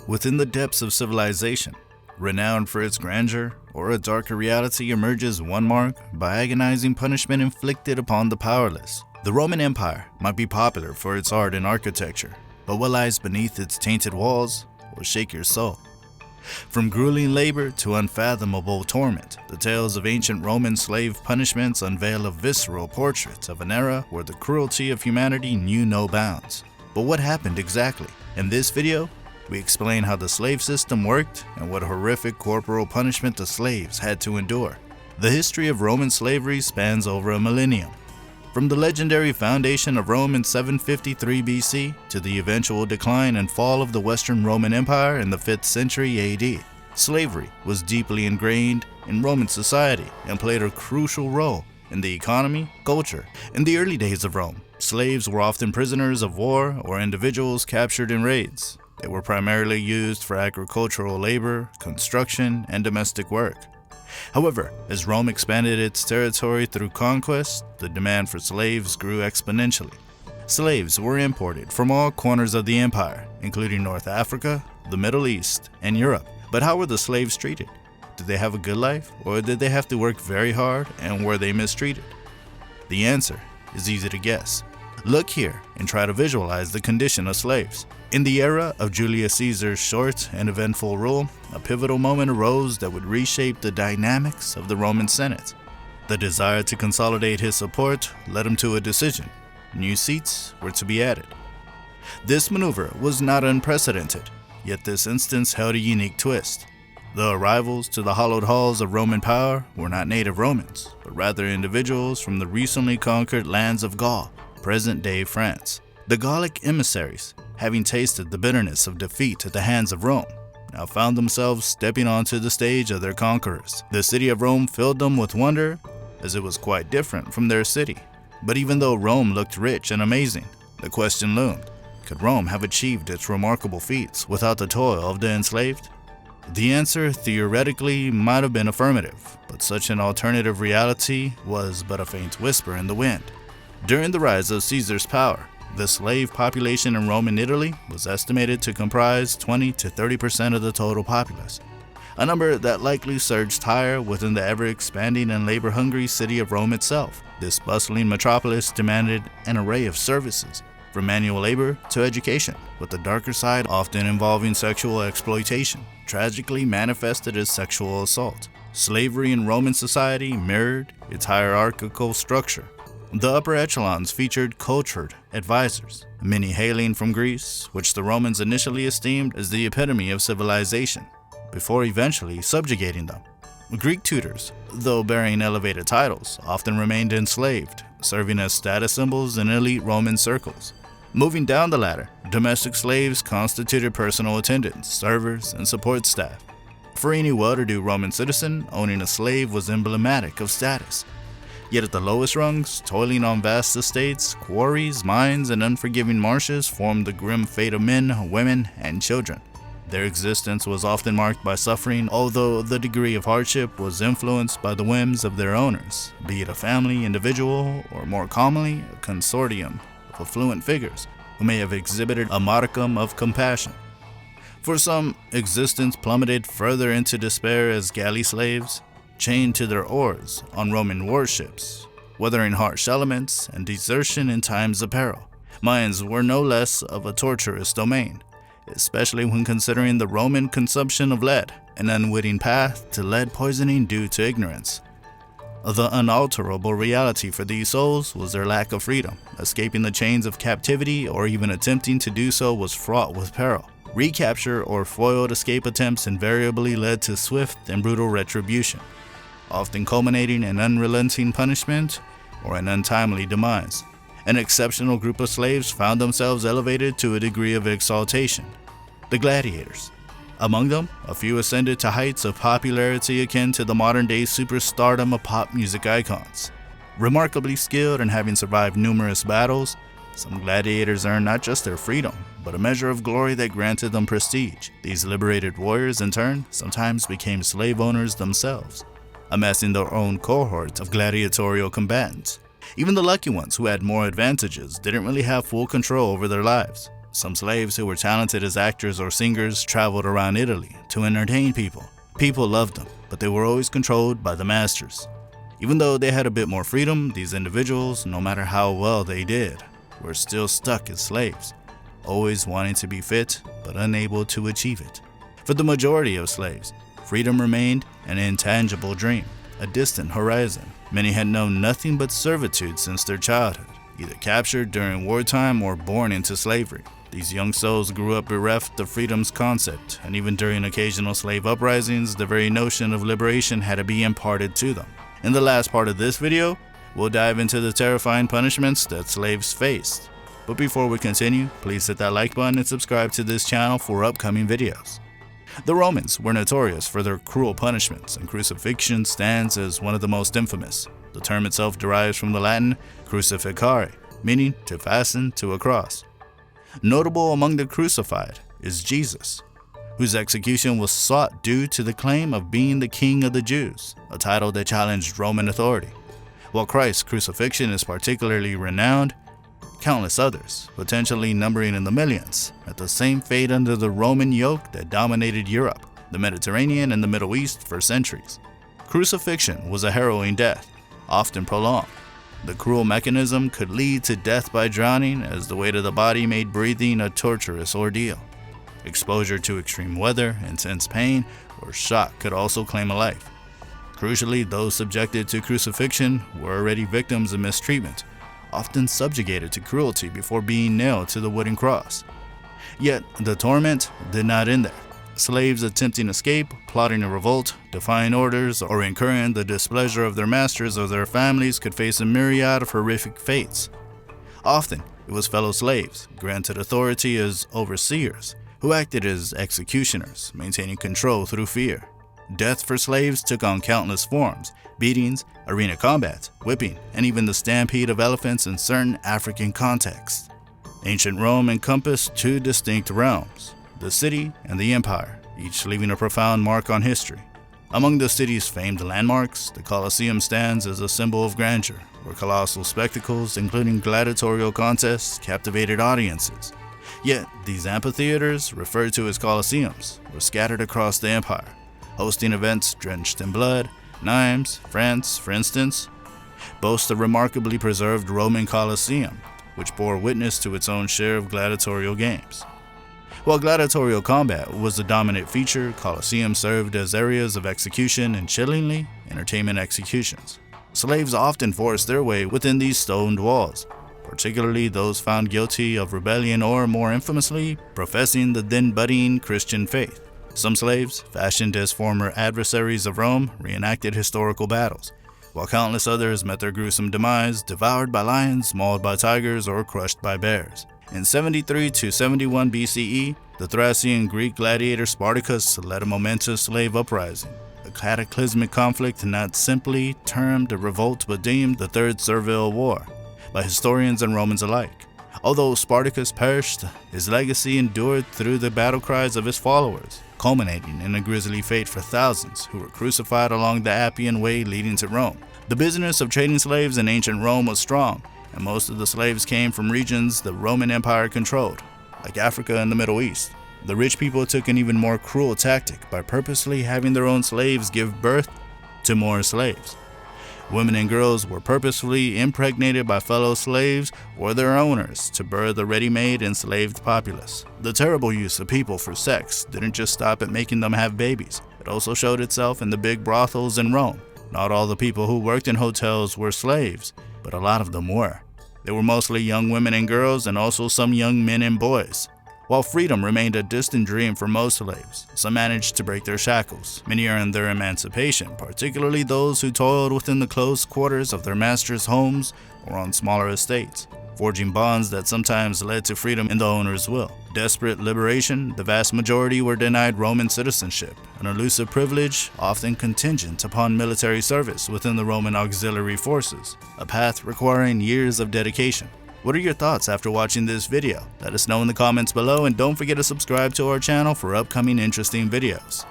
Within the depths of civilization, renowned for its grandeur, or a darker reality emerges one marked by agonizing punishment inflicted upon the powerless. The Roman Empire might be popular for its art and architecture, but what lies beneath its tainted walls will shake your soul. From grueling labor to unfathomable torment, the tales of ancient Roman slave punishments unveil a visceral portrait of an era where the cruelty of humanity knew no bounds. But what happened exactly? In this video, we explain how the slave system worked and what horrific corporal punishment the slaves had to endure. The history of Roman slavery spans over a millennium. From the legendary foundation of Rome in 753 BC to the eventual decline and fall of the Western Roman Empire in the 5th century AD, slavery was deeply ingrained in Roman society and played a crucial role in the economy, culture. In the early days of Rome, slaves were often prisoners of war or individuals captured in raids. They were primarily used for agricultural labor, construction, and domestic work. However, as Rome expanded its territory through conquest, the demand for slaves grew exponentially. Slaves were imported from all corners of the empire, including North Africa, the Middle East, and Europe. But how were the slaves treated? Did they have a good life, or did they have to work very hard, and were they mistreated? The answer is easy to guess. Look here and try to visualize the condition of slaves. In the era of Julius Caesar's short and eventful rule, a pivotal moment arose that would reshape the dynamics of the Roman Senate. The desire to consolidate his support led him to a decision. New seats were to be added. This maneuver was not unprecedented, yet this instance held a unique twist. The arrivals to the hallowed halls of Roman power were not native Romans, but rather individuals from the recently conquered lands of Gaul, present-day France. The Gallic emissaries, having tasted the bitterness of defeat at the hands of Rome, now found themselves stepping onto the stage of their conquerors. The city of Rome filled them with wonder, as it was quite different from their city. But even though Rome looked rich and amazing, the question loomed: could Rome have achieved its remarkable feats without the toil of the enslaved? The answer theoretically might have been affirmative, but such an alternative reality was but a faint whisper in the wind. During the rise of Caesar's power, the slave population in Roman Italy was estimated to comprise 20 to 30% of the total populace, a number that likely surged higher within the ever-expanding and labor-hungry city of Rome itself. This bustling metropolis demanded an array of services, from manual labor to education, with the darker side often involving sexual exploitation, tragically manifested as sexual assault. Slavery in Roman society mirrored its hierarchical structure. The upper echelons featured cultured advisors, many hailing from Greece, which the Romans initially esteemed as the epitome of civilization, before eventually subjugating them. Greek tutors, though bearing elevated titles, often remained enslaved, serving as status symbols in elite Roman circles. Moving down the ladder, domestic slaves constituted personal attendants, servers, and support staff. For any well-to-do Roman citizen, owning a slave was emblematic of status. Yet at the lowest rungs, toiling on vast estates, quarries, mines, and unforgiving marshes formed the grim fate of men, women, and children. Their existence was often marked by suffering, although the degree of hardship was influenced by the whims of their owners, be it a family, individual, or more commonly, a consortium of affluent figures who may have exhibited a modicum of compassion. For some, existence plummeted further into despair as galley slaves, chained to their oars on Roman warships, weathering harsh elements and desertion in times of peril. Mines were no less of a torturous domain, especially when considering the Roman consumption of lead, an unwitting path to lead poisoning due to ignorance. The unalterable reality for these souls was their lack of freedom. Escaping the chains of captivity or even attempting to do so was fraught with peril. Recapture or foiled escape attempts invariably led to swift and brutal retribution, often culminating in unrelenting punishment or an untimely demise. An exceptional group of slaves found themselves elevated to a degree of exaltation: the gladiators. Among them, a few ascended to heights of popularity akin to the modern-day superstardom of pop music icons. Remarkably skilled and having survived numerous battles, some gladiators earned not just their freedom, but a measure of glory that granted them prestige. These liberated warriors, in turn, sometimes became slave owners themselves, amassing their own cohort of gladiatorial combatants. Even the lucky ones who had more advantages didn't really have full control over their lives. Some slaves who were talented as actors or singers traveled around Italy to entertain people. People loved them, but they were always controlled by the masters. Even though they had a bit more freedom, these individuals, no matter how well they did, were still stuck as slaves, always wanting to be fit but unable to achieve it. For the majority of slaves, freedom remained an intangible dream, a distant horizon. Many had known nothing but servitude since their childhood, either captured during wartime or born into slavery. These young souls grew up bereft of freedom's concept, and even during occasional slave uprisings, the very notion of liberation had to be imparted to them. In the last part of this video, we'll dive into the terrifying punishments that slaves faced. But before we continue, please hit that like button and subscribe to this channel for upcoming videos. The Romans were notorious for their cruel punishments, and crucifixion stands as one of the most infamous. The term itself derives from the Latin crucificare, meaning to fasten to a cross. Notable among the crucified is Jesus, whose execution was sought due to the claim of being the King of the Jews, a title that challenged Roman authority. While Christ's crucifixion is particularly renowned, countless others, potentially numbering in the millions, met the same fate under the Roman yoke that dominated Europe, the Mediterranean, and the Middle East for centuries. Crucifixion was a harrowing death, often prolonged. The cruel mechanism could lead to death by drowning, as the weight of the body made breathing a torturous ordeal. Exposure to extreme weather, intense pain, or shock could also claim a life. Crucially, those subjected to crucifixion were already victims of mistreatment, often subjugated to cruelty before being nailed to the wooden cross. Yet, the torment did not end there. Slaves attempting escape, plotting a revolt, defying orders, or incurring the displeasure of their masters or their families could face a myriad of horrific fates. Often, it was fellow slaves, granted authority as overseers, who acted as executioners, maintaining control through fear. Death for slaves took on countless forms: beatings, arena combat, whipping, and even the stampede of elephants in certain African contexts. Ancient Rome encompassed two distinct realms, the city and the empire, each leaving a profound mark on history. Among the city's famed landmarks, the Colosseum stands as a symbol of grandeur, where colossal spectacles, including gladiatorial contests, captivated audiences. Yet, these amphitheaters, referred to as colosseums, were scattered across the empire, hosting events drenched in blood. Nimes, France, for instance, boasts a remarkably preserved Roman Colosseum, which bore witness to its own share of gladiatorial games. While gladiatorial combat was the dominant feature, colosseums served as areas of execution and, chillingly, entertainment executions. Slaves often forced their way within these stoned walls, particularly those found guilty of rebellion or, more infamously, professing the then budding Christian faith. Some slaves, fashioned as former adversaries of Rome, reenacted historical battles, while countless others met their gruesome demise, devoured by lions, mauled by tigers, or crushed by bears. In 73 to 71 BCE, the Thracian Greek gladiator Spartacus led a momentous slave uprising, a cataclysmic conflict not simply termed a revolt but deemed the Third Servile War by historians and Romans alike. Although Spartacus perished, his legacy endured through the battle cries of his followers, culminating in a grisly fate for thousands who were crucified along the Appian Way leading to Rome. The business of trading slaves in ancient Rome was strong, and most of the slaves came from regions the Roman Empire controlled, like Africa and the Middle East. The rich people took an even more cruel tactic by purposely having their own slaves give birth to more slaves. Women and girls were purposefully impregnated by fellow slaves or their owners to birth a ready-made enslaved populace. The terrible use of people for sex didn't just stop at making them have babies. It also showed itself in the big brothels in Rome. Not all the people who worked in hotels were slaves, but a lot of them were. They were mostly young women and girls, and also some young men and boys. While freedom remained a distant dream for most slaves, some managed to break their shackles. Many earned their emancipation, particularly those who toiled within the close quarters of their masters' homes or on smaller estates, forging bonds that sometimes led to freedom in the owner's will. Desperate liberation, the vast majority were denied Roman citizenship, an elusive privilege often contingent upon military service within the Roman auxiliary forces, a path requiring years of dedication. What are your thoughts after watching this video? Let us know in the comments below, and don't forget to subscribe to our channel for upcoming interesting videos.